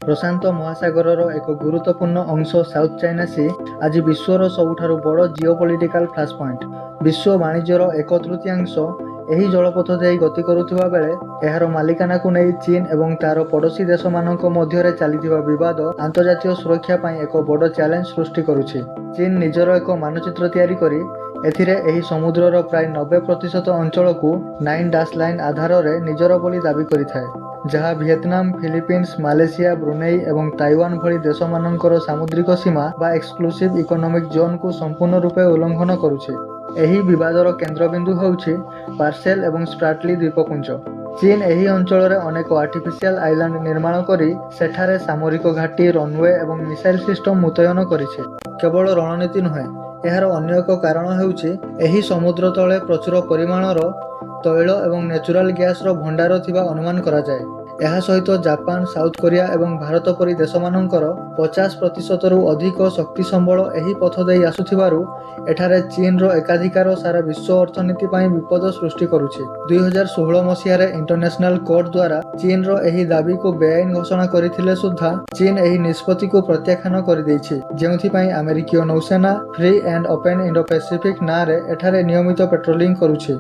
ପ୍ରଶାନ୍ତ ମହାସାଗରର ଏକ ଗୁରୁତ୍ୱପୂର୍ଣ୍ଣ ଅଂଶ ସାଉଥ୍ ଚାଇନା ସି ଆଜି ବିଶ୍ୱର ସବୁଠାରୁ ବଡ଼ ଜିଓପଲିଟିକାଲ ଫ୍ଲାସ୍ ପଏଣ୍ଟ। ବିଶ୍ୱ ବାଣିଜ୍ୟର ଏକ ତୃତୀୟାଂଶ ଏହି ଜଳପଥ ଦେଇ ଗତି କରୁଥିବା ବେଳେ ଏହାର ମାଲିକାନାକୁ ନେଇ ଚୀନ ଏବଂ ତା'ର ପଡ଼ୋଶୀ ଦେଶମାନଙ୍କ ମଧ୍ୟରେ ଚାଲିଥିବା ବିବାଦ ଆନ୍ତର୍ଜାତୀୟ ସୁରକ୍ଷା ପାଇଁ ଏକ ବଡ଼ ଚ୍ୟାଲେଞ୍ଜ ସୃଷ୍ଟି କରୁଛି। ଚୀନ ନିଜର ଏକ ମାନଚିତ୍ର ତିଆରି କରି ଏଥିରେ ଏହି ସମୁଦ୍ରର ପ୍ରାୟ 90% ଅଞ୍ଚଳକୁ 9 ଡାସ୍ ଲାଇନ୍ ଆଧାରରେ ନିଜର ବୋଲି ଦାବି କରିଥାଏ, ଯାହା ଭିଏତନାମ, ଫିଲିପିନ୍ସ, ମାଲେସିଆ, ବ୍ରୁନେଇ ଏବଂ ତାଇୱାନ ଭଳି ଦେଶମାନଙ୍କର ସାମୁଦ୍ରିକ ସୀମା ବା ଏକ୍ସକ୍ଲୁସିଭ୍ ଇକୋନୋମିକ୍ ଜୋନ୍କୁ ସମ୍ପୂର୍ଣ୍ଣ ରୂପେ ଉଲ୍ଲଂଘନ କରୁଛି। ଏହି ବିବାଦର କେନ୍ଦ୍ରବିନ୍ଦୁ ହେଉଛି ପାର୍ସେଲ ଏବଂ ସ୍ପ୍ରାଟଲି ଦ୍ୱୀପପୁଞ୍ଜ। ଚୀନ ଏହି ଅଞ୍ଚଳରେ ଅନେକ ଆର୍ଟିଫିସିଆଲ ଆଇଲ୍ୟାଣ୍ଡ ନିର୍ମାଣ କରି ସେଠାରେ ସାମରିକ ଘାଟି, ରନୱେ ଏବଂ ମିସାଇଲ ସିଷ୍ଟମ ମୁତୟନ କରିଛି। କେବଳ ରଣନୀତି ନୁହେଁ, ଏହାର ଅନ୍ୟ ଏକ କାରଣ ହେଉଛି ଏହି ସମୁଦ୍ର ତଳେ ପ୍ରଚୁର ପରିମାଣର ତୈଳ ଏବଂ ନ୍ୟାଚୁରାଲ ଗ୍ୟାସର ଭଣ୍ଡାର ଥିବା ଅନୁମାନ କରାଯାଏ। ଏହା ସହିତ ଜାପାନ, ସାଉଥ କୋରିଆ ଏବଂ ଭାରତ ପରି ଦେଶମାନଙ୍କର 50%ରୁ ଅଧିକ ଶକ୍ତି ସମ୍ବଳ ଏହି ପଥ ଦେଇ ଆସୁଥିବାରୁ ଏଠାରେ ଚୀନର ଏକାଧିକାର ସାରା ବିଶ୍ୱ ଅର୍ଥନୀତି ପାଇଁ ବିପଦ ସୃଷ୍ଟି କରୁଛି। 2016 ମସିହାରେ ଇଣ୍ଟରନ୍ୟାସନାଲ କୋର୍ଟ ଦ୍ୱାରା ଚୀନର ଏହି ଦାବିକୁ ବେଆଇନ ଘୋଷଣା କରିଥିଲେ ସୁଦ୍ଧା ଚୀନ ଏହି ନିଷ୍ପତ୍ତିକୁ ପ୍ରତ୍ୟାଖ୍ୟାନ କରିଦେଇଛି, ଯେଉଁଥିପାଇଁ ଆମେରିକୀୟ ନୌସେନା ଫ୍ରି ଆଣ୍ଡ ଓପେନ୍ ଇଣ୍ଡୋ-ପାସିଫିକ୍ ନାଁରେ ଏଠାରେ ନିୟମିତ ପେଟ୍ରୋଲିଂ କରୁଛି।